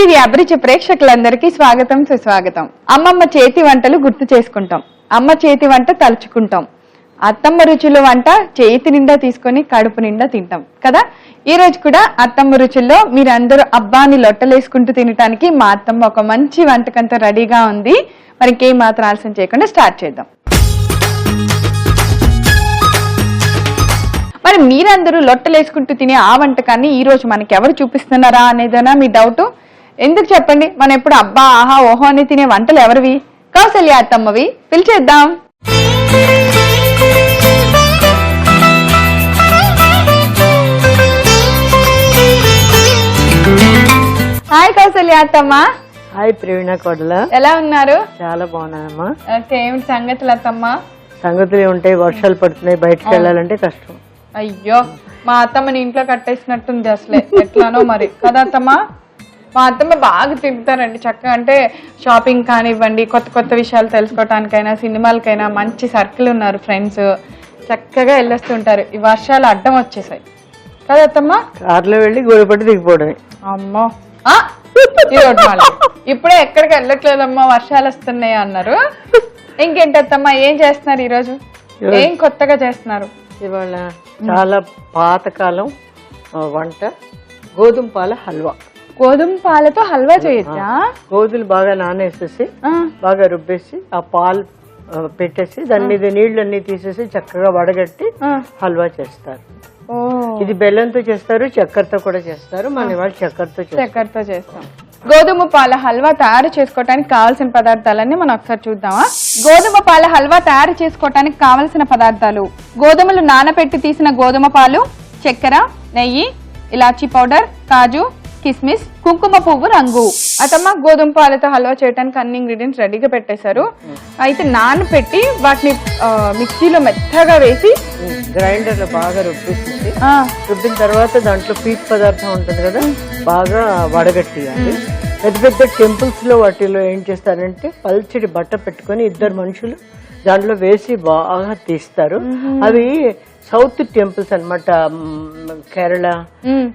TV అభిరుచి ప్రేక్షకులందరికీ స్వాగతం సుస్వాగతం. అమ్మమ్మ చేతి వంటలు గుర్తు చేసుకుంటాం, అమ్మ చేతి వంట తలుచుకుంటాం, అత్తమ్మ రుచుల వంట చేతి నిండా తీసుకొని కడుపు నిండా తింటాం కదా. ఈ రోజు కూడా అత్తమ్మ రుచుల్లో మీరందరూ అబ్బాని లొట్టలేసుకుంటూ తినడానికి మా అత్తమ్మ ఒక మంచి వంటకంతో రెడీగా ఉంది. మరి ఇంకేం మాత్రం ఆలస్యం చేయకుండా స్టార్ట్ చేద్దాం. మరి మీరందరూ లొట్టలేసుకుంటూ తినే ఆ వంటకాన్ని ఈ రోజు మనకి ఎవరు చూపిస్తున్నారా అనేదనా మీ డౌట్? ఎందుకు చెప్పండి, మనం ఎప్పుడు అబ్బా ఆహా ఓహో అని తినే వంటలు ఎవరివి? కౌసల్య అత్తమ్మవి. పిలిచేద్దాం. హాయ్ కౌసల్య అత్తమ్మ. హాయ్ ప్రవీణ కొడల, ఎలా ఉన్నారు? చాలా బాగున్నానమ్మా. ఓకే, ఏమిటి సంగతులు అత్తమ్మ? సంగతులు ఉంటాయి, వర్షాలు పడుతున్నాయి, బయటకు వెళ్ళాలంటే కష్టం. అయ్యో, మా అత్తమ్మని ఇంట్లో కట్టేసినట్టుంది అసలే. ఎట్లానో మరి కదా అత్తమ్మ. మా అత్తమ్మ బాగా తింటారండి చక్కగా. అంటే షాపింగ్ కానివ్వండి, కొత్త కొత్త విషయాలు తెలుసుకోవటానికైనా, సినిమాలకైనా మంచి సర్కిల్ ఉన్నారు ఫ్రెండ్స్, చక్కగా వెళ్ళొస్తుంటారు. ఈ వర్షాలు అడ్డం వచ్చేసాయి కదా అత్తమ్మ. కార్లో వెళ్ళి గోడపట్టి దిగిపోవడమే. అమ్మో, ఇప్పుడే ఎక్కడికి వెళ్ళట్లేదమ్మా, వర్షాలు వస్తున్నాయి అన్నారు. ఇంకేంటత్తమ్మా, ఏం చేస్తున్నారు ఈ రోజు? ఏం కొత్తగా చేస్తున్నారు? ఇవాళ చాలా పాతకాలం వంట, గోధుమ పాల హల్వా. గోధుమ పాలతో హల్వా చేయొచ్చా? గోధులు బాగా నానేసేసి బాగా రుబ్బేసి ఆ పాలు పెట్టేసి దాని మీద నీళ్లన్నీ తీసేసి చక్కగా వడగట్టి హల్వా చేస్తారు. ఇది బెల్లంతో చేస్తారు, చక్కెరతో కూడా చేస్తారు. మన ఇవాళ చక్కెరతో చేస్తాం. గోధుమ పాల హల్వా తయారు చేసుకోవటానికి కావలసిన పదార్థాలన్నీ మనం ఒకసారి చూద్దామా? గోధుమ పాల హల్వా తయారు చేసుకోవటానికి కావలసిన పదార్థాలు: గోధుమలు నానబెట్టి తీసిన గోధుమ పాలు, చక్కెర, నెయ్యి, ఇలాచీ పౌడర్, కాజు, కిస్మిస్, కుంకుమ పువ్వు రంగు. అతమ్మ, గోధుమ పాలతో హల్వా చేయడానికి అన్ని ఇంగ్రీడియంట్స్ రెడీగా పెట్టేశారు. అయితే నానబెట్టి వాటిని మిక్సీలో మెత్తగా వేసి గ్రైండర్ లో బాగా రుబ్బిన తర్వాత దాంట్లో పీచు పదార్థం ఉంటుంది కదా, బాగా వడగట్టియాలి. పెద్ద పెద్ద టెంపుల్స్ లో వాటిలో ఏం చేస్తారంటే పల్చడి బట్ట పెట్టుకొని ఇద్దరు మనుషులు దాంట్లో వేసి బాగా తీస్తారు. అవి సౌత్ టెంపుల్స్ అన్నమాట, కేరళ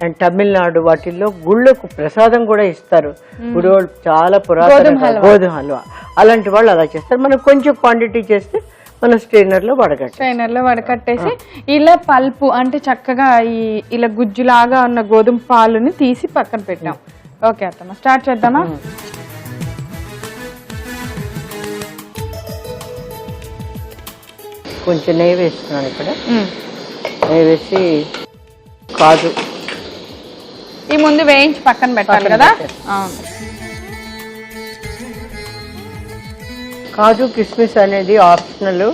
అండ్ తమిళనాడు వాటిల్లో గుళ్ళకు ప్రసాదం కూడా ఇస్తారు. గుడి వాళ్ళు చాలా పురాతన గోధుమ హల్వా, అలాంటి వాళ్ళు అలా చేస్తారు. మనం కొంచెం క్వాంటిటీ చేస్తే మనం స్ట్రైనర్ లో వడకట్టేసి ఇలా పల్పు అంటే చక్కగా ఇలా గుజ్జులాగా ఉన్న గోధుమ పాలుని తీసి పక్కన పెట్టాం. ఓకే అత్తమ్మ, స్టార్ట్ చేద్దామా? కొంచెం నెయ్యి వేస్తున్నాను ఇక్కడ. నెయ్యి వేసి కాజు ఈ ముందు వేయించి పక్కన పెట్టాలి కదా. కాజు కిస్మిస్ అనేది ఆప్షనల్.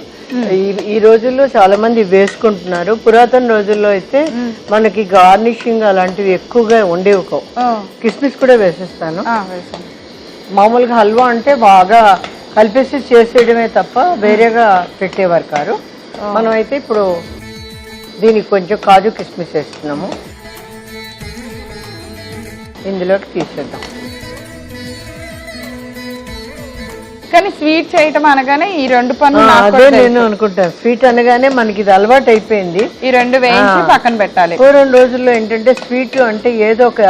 ఈ రోజుల్లో చాలా మంది వేసుకుంటున్నారు. పురాతన రోజుల్లో అయితే మనకి గార్నిషింగ్ అలాంటివి ఎక్కువగా ఉండేవి కావు. కిస్మిస్ కూడా వేసేస్తాను. మామూలుగా హల్వా అంటే బాగా కలిపేసి చేసేయడమే తప్ప వేరేగా పెట్టేవారు కాదు. మనం అయితే ఇప్పుడు దీనికి కొంచెం కాజు కిస్మిస్ వేస్తున్నాము. ఇందులోకి తీసేద్దాం. కానీ స్వీట్ చేయటం అనగానే ఈ రెండు పనులు అదే నేను అనుకుంటాను. స్వీట్ అనగానే మనకి ఇది అలవాటు అయిపోయింది. ఈ రెండు వేయించి పక్కన పెట్టాలి. పూర్వం రోజుల్లో ఏంటంటే స్వీట్ అంటే ఏదో ఒక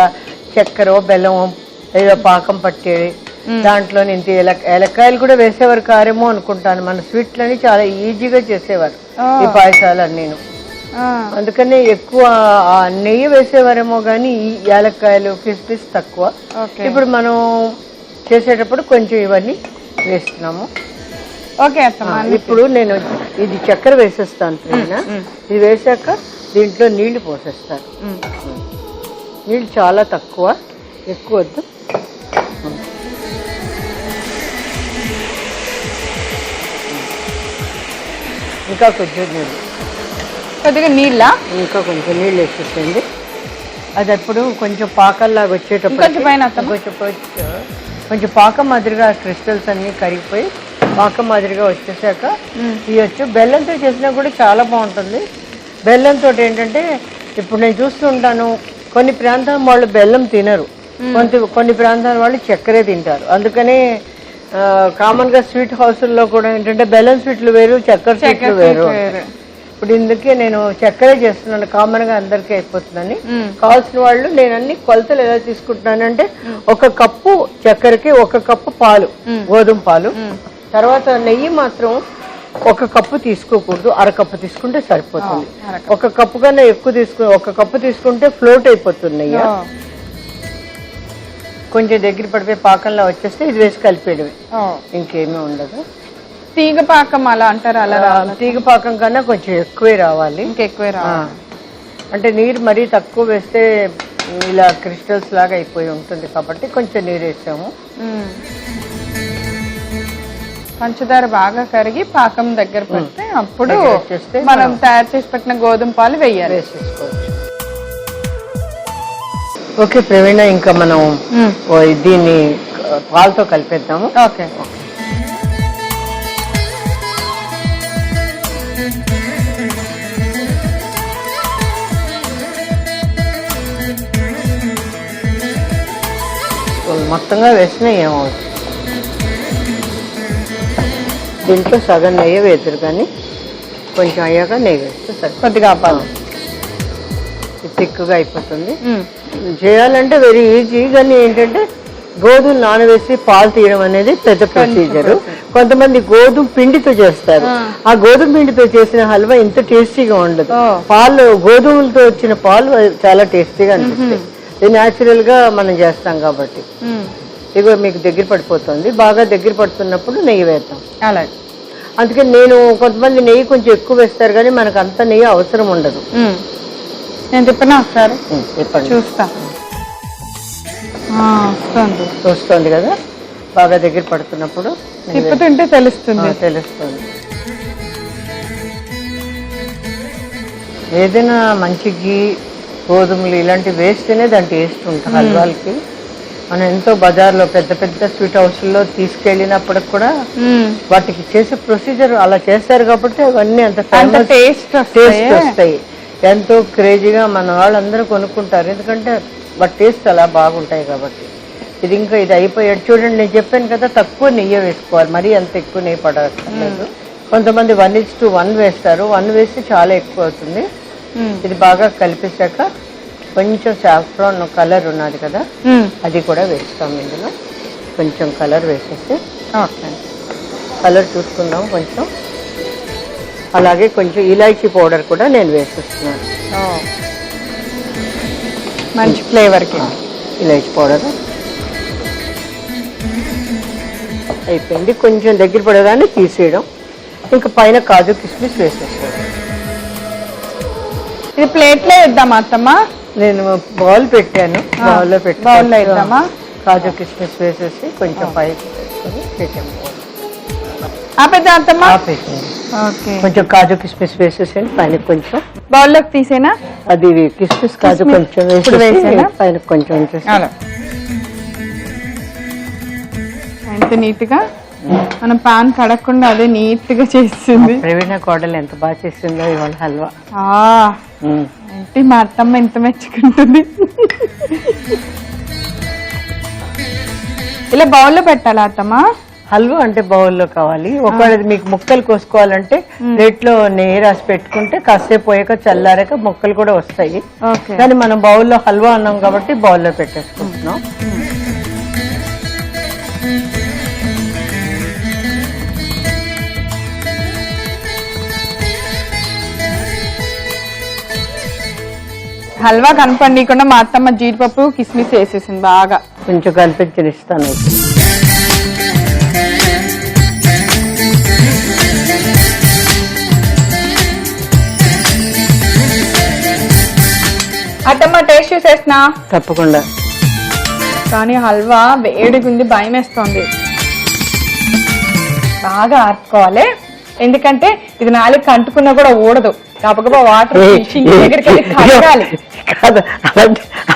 చక్కెర బెల్లం ఏదో పాకం పట్టేది, దాంట్లో ఇంత ఏలక్కాయలు కూడా వేసేవారు కారేమో అనుకుంటాను. మన స్వీట్లని చాలా ఈజీగా చేసేవారు ఈ పాయసాలు అన్నీను. అందుకనే ఎక్కువ నెయ్యి వేసేవారేమో కానీ ఈ యాలక్కాయలు కిస్మిస్ తక్కువ. ఇప్పుడు మనం చేసేటప్పుడు కొంచెం ఇవన్నీ వేస్తున్నాము. ఓకే, ఇప్పుడు నేను ఇది చక్కెర వేసేస్తాను. ఇది వేసాక దీంట్లో నీళ్లు పోసేస్తాను. నీళ్ళు చాలా తక్కువ, ఎక్కువ వద్దు. ఇంకా కొంచెం నీళ్ళు, కొద్దిగా నీళ్ళ ఇంకా కొంచెం నీళ్ళు వేసేసేయండి. అది అప్పుడు కొంచెం పాకల్లాగా వచ్చేటప్పుడు కొంచెం పాకం మాదిరిగా క్రిస్టల్స్ అన్ని కరిగిపోయి పాకం మాదిరిగా వచ్చేసాక తీయచ్చు. బెల్లంతో చేసినా కూడా చాలా బాగుంటుంది. బెల్లంతో ఏంటంటే ఇప్పుడు నేను చూస్తూ ఉంటాను, కొన్ని ప్రాంతాల వాళ్ళు బెల్లం తినరు, కొన్ని ప్రాంతాల వాళ్ళు చక్కెరే తింటారు. అందుకనే కామన్ గా స్వీట్ హౌస్ల్లో కూడా ఏంటంటే బెల్లం స్వీట్లు వేరు, చక్కెర స్వీట్లు వేరు. ఇప్పుడు ఇందుకే నేను చక్కెర చేస్తున్నాను, కామన్ గా అందరికీ అయిపోతుందని. కావాల్సిన వాళ్ళు నేను అన్ని కొలతలు ఎలా తీసుకుంటున్నానంటే 1 కప్పు చక్కెరకి 1 కప్పు పాలు, గోధుమ పాలు. తర్వాత నెయ్యి మాత్రం 1 కప్పు తీసుకోకూడదు, 1/2 కప్పు తీసుకుంటే సరిపోతుంది. 1 కప్పు కన్నా ఎక్కువ 1 కప్పు తీసుకుంటే ఫ్లోట్ అయిపోతుంది నెయ్యి. కొంచెం దగ్గర పడిపోయి పాకంలో వచ్చేస్తే ఇది వేసి కలిపేయడమే, ఇంకేమీ ఉండదు. తీగ పాకం అలా అంటారు, అలా తీగ పాకం కన్నా కొంచెం ఎక్కువే రావాలి, ఇంకెక్కువే రావాలి. అంటే నీరు మరీ తక్కువ వేస్తే ఇలా క్రిస్టల్స్ లాగా అయిపోయి ఉంటుంది కాబట్టి కొంచెం నీరు వేసాము. పంచదార బాగా కరిగి పాకం దగ్గర పడితే అప్పుడు మనం తయారు చేసి పెట్టిన గోధుమ పాలు వేయాలి, వేసేసుకోవచ్చు. ఓకే ప్రవీణ, ఇంకా మనం దీన్ని పాలతో కలిపేద్దాము. ఓకే. మొత్తంగా వేసినా ఏమవుతుంది, దీంట్లో సగం నెయ్యి వేద్దరు, కానీ కొంచెం అయ్యాక నెయ్యి వేస్తే సరే కొద్దిగా పాలు తిక్కుగా అయిపోతుంది. చేయాలంటే వెరీ ఈజీ, కానీ ఏంటంటే గోధుమ నానవేసి పాలు తీయడం అనేది పెద్ద ప్రొసీజర్. కొంతమంది గోధుమ పిండితో చేస్తారు, ఆ గోధుమ పిండితో చేసిన హల్వా ఇంత టేస్టీగా ఉండదు. పాలు గోధుమలతో వచ్చిన పాలు చాలా టేస్టీగా అనిపిస్తాయి. ఇది న్యాచురల్ గా మనం చేస్తాం కాబట్టి. ఇగో మీకు దగ్గర పడిపోతుంది, బాగా దగ్గర పడుతున్నప్పుడు నెయ్యి వేద్దాం. అలాగే, అందుకని నేను కొంతమంది నెయ్యి కొంచెం ఎక్కువ వేస్తారు, కానీ మనకు అంత నెయ్యి అవసరం ఉండదు. నేను చెప్పినా ఒకసారి చెప్పండి, చూస్తా. వస్తుంది కదా, బాగా దగ్గర పడుతున్నప్పుడు తిప్పుతుంటే తెలుస్తుంది. ఏదైనా మంచి గీ, గోధుమలు ఇలాంటివి వేస్తేనే దాని టేస్ట్ ఉంటుంది హల్వాలకి. మనం ఎంతో బజార్లో పెద్ద పెద్ద స్వీట్ హౌస్లో తీసుకెళ్ళినప్పటికి కూడా వాటికి చేసే ప్రొసీజర్ అలా చేస్తారు కాబట్టి అవన్నీ అంత టేస్ట్ వస్తాయి. ఎంతో క్రేజీగా మన వాళ్ళందరూ కొనుక్కుంటారు, ఎందుకంటే వాటి టేస్ట్ అలా బాగుంటాయి కాబట్టి. ఇది ఇంకా ఇది అయిపోయాడు చూడండి, నేను చెప్పాను కదా తక్కువ నెయ్యి వేసుకోవాలి, మరీ అంత ఎక్కువ నెయ్యి పడక్కర్లేదు. కొంతమంది 1:1 వేస్తారు, 1 వేస్తే చాలా ఎక్కువ అవుతుంది. ఇది బాగా కలిపేశాక కొంచెం సాఫ్రాన్ కలర్ ఉన్నది కదా, అది కూడా వేస్తాం. ఇందులో కొంచెం కలర్ వేసేసి కలర్ చూసుకుందాం కొంచెం. అలాగే కొంచెం ఇలాచీ పౌడర్ కూడా నేను వేసేస్తున్నాను, మంచి ఫ్లేవర్కి. ఇలాచీ పౌడర్ అయిపోయింది, కొంచెం దగ్గర పడగానే తీసేయడం. ఇంకా పైన కాజు కిస్మిస్ వేసేస్తాను. ఇది ప్లేట్లో వేద్దామా అత్తమ్మా? నేను బౌల్ పెట్టాను, బౌల్లో వేద్దామా? కాజు కిస్మిస్ వేసేసి కొంచెం పైకి పెట్టాము. ఆపేద్దాం అత్తమ్మా? కొంచెం కాజు కిస్మిస్ వేసేసి పైన కొంచెం బౌల్లోకి తీసేనా? అది కిస్మిస్ కాజు కొంచెం వేసేసి పైన కొంచెం ఎంత నీట్ గా మనం పాన్ కడగకుండా అదే నీట్ గా చేస్తుంది. ప్రవీణ కోడలు ఎంత బాగా చేసిందో ఇవాళ హల్వా. అంటే మా అత్తమ్మ ఎంత మెచ్చుకుంటుంది. ఇలా బౌల్లో పెట్టాలా అత్తమ్మ? హల్వా అంటే బౌల్లో కావాలి. ఒకవేళ మీకు ముక్కలు కోసుకోవాలంటే ప్లేట్లో నెయ్యి రాసి పెట్టుకుంటే కాసేపు పోయాక చల్లారాక ముక్కలు కూడా వస్తాయి. కానీ మనం బౌల్లో హల్వా అన్నాం కాబట్టి బౌల్లో పెట్టేసుకుంటున్నాం. హల్వా కనపడకుండా మా అత్తమ్మ జీడిపప్పు కిస్మిస్ వేసేసింది, బాగా కొంచెం కలిపించి ఇస్తాను. అత్తమ్మ టేస్ట్ చూసేస్తున్నా. తప్పకుండా. కానీ హల్వా వేడిగుంది, భయం వేస్తుంది. బాగా ఆర్పుకోవాలి, ఎందుకంటే ఇది నాలుగు అంటుకున్నా కూడా ఊడదు. కాకపోతే వాటర్ దగ్గరికి కడగాలి.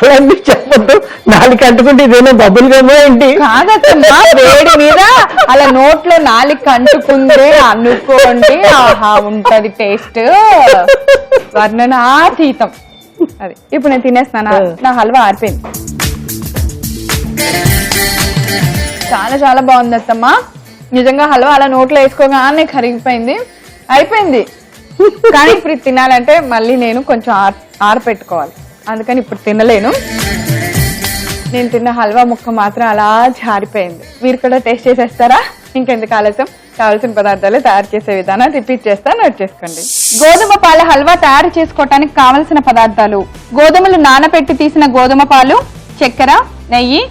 అలాంటి చెప్పద్దు, నాలుగు అంటుకుంటే ఇదేమో బబ్బులు కదా ఏంటి? కాదమ్మా, వేడి మీద అలా నోట్లో నాలుగు అంటుకుందే అనుకోండి, ఆహా ఉంటది టేస్ట్, వర్ణనాతీతం. అది ఇప్పుడు నేను తినేస్తాను, నా హల్వా ఆరిపోయింది. చాలా చాలా బాగుంది అత్తమ్మా, నిజంగా హల్వా అలా నోట్లో వేసుకోగానే కరిగిపోయింది, అయిపోయింది. కానీ ఇప్పుడు ఇది తినాలంటే మళ్ళీ నేను కొంచెం ఆరపెట్టుకోవాలి, అందుకని ఇప్పుడు తినలేను. నేను తిన్న హల్వా ముక్క మాత్రం అలా జారిపోయింది. మీరు కూడా టేస్ట్ చేసేస్తారా? ఇంకెందుకు ఆలస్యం, కావాల్సిన పదార్థాలు తయారు చేసే విధానం రిపీట్ చేస్తా, నోట్ చేసుకోండి. గోధుమ పాల హల్వా తయారు చేసుకోవటానికి కావలసిన పదార్థాలు: గోధుమలు నానబెట్టి తీసిన గోధుమ పాలు, చక్కెర, నెయ్యి,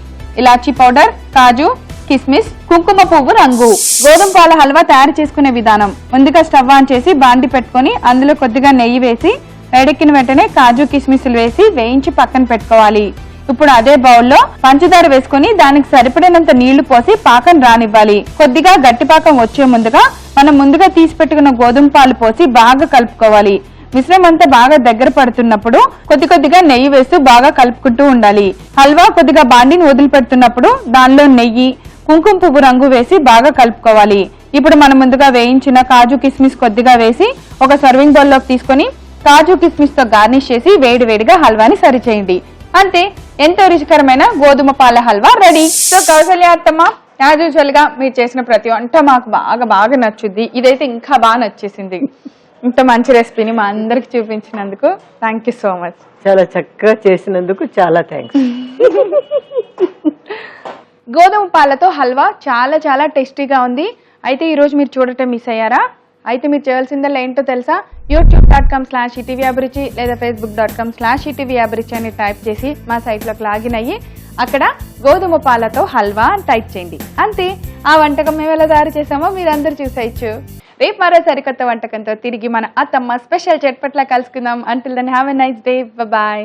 ఇలాచీ పౌడర్, కాజు, కిస్మిస్, కుంకుమ పువ్వు రంగు. గోధుమ పాల హల్వా తయారు చేసుకునే విధానం: ముందుగా స్టవ్ ఆన్ చేసి బాండి పెట్టుకొని అందులో కొద్దిగా నెయ్యి వేసి వేడెక్కిన వెంటనే కాజు కిస్మిస్లు వేసి వేయించి పక్కన పెట్టుకోవాలి. ఇప్పుడు అదే బౌల్లో పంచదార వేసుకుని దానికి సరిపడినంత నీళ్లు పోసి పాకం రానివ్వాలి. కొద్దిగా గట్టి పాకం వచ్చే ముందుగా మనం ముందుగా తీసి పెట్టుకున్న గోధుమ పాలు పోసి బాగా కలుపుకోవాలి. మిశ్రమం అంతా బాగా దగ్గర పడుతున్నప్పుడు కొద్ది కొద్దిగా నెయ్యి వేస్తూ బాగా కలుపుకుంటూ ఉండాలి. హల్వా కొద్దిగా బాండిని వదిలిపెడుతున్నప్పుడు దానిలో నెయ్యి, కుంకుమ పువ్వు రంగు వేసి బాగా కలుపుకోవాలి. ఇప్పుడు మనం ముందుగా వేయించిన కాజు కిస్మిస్ కొద్దిగా వేసి ఒక సర్వింగ్ బౌల్ లోకి తీసుకొని కాజు కిస్మిస్ తో గార్నిష్ చేసి వేడి వేడిగా హల్వాని సర్వ్ చేయండి. అంతే, ఎంతో రుచికరమైన గోధుమ పాల హల్వా రెడీ. సో కౌసల్య అత్తమ్మ, యాజ్ యూజువల్ గా మీరు చేసిన ప్రతి వంట మాకు బాగా బాగా నచ్చుద్ది. ఇదైతే ఇంకా బాగా నచ్చేసింది. ఇంత మంచి రెసిపీని మా అందరికి చూపించినందుకు థ్యాంక్ యూ సో మచ్. చాలా చక్కగా చేసినందుకు చాలా థ్యాంక్స్. గోధుమ పాలతో హల్వా చాలా చాలా టేస్టీగా ఉంది. అయితే ఈరోజు మీరు చూడటం మిస్ అయ్యారా? అయితే మీరు చేయాల్సిందల్లా ఏంటో తెలుసా? youtube.com/ఈటీవీఅభిరుచి లేదా facebook.com/ఈటీవీఅభిరుచి అని టైప్ చేసి మా సైట్లోకి లాగిన్ అయ్యి అక్కడ గోధుమ పాలతో హల్వా అని టైప్ చేయండి. అంతే, ఆ వంటకం మేము ఎలా తయారు చేసామో మీరందరూ చూసేయచ్చు. రేపు మరో సరికొత్త వంటకంతో తిరిగి మన అత్తమ్మ స్పెషల్ చట్పట్లా కలుసుకుందాం. Until then have a nice day, bye.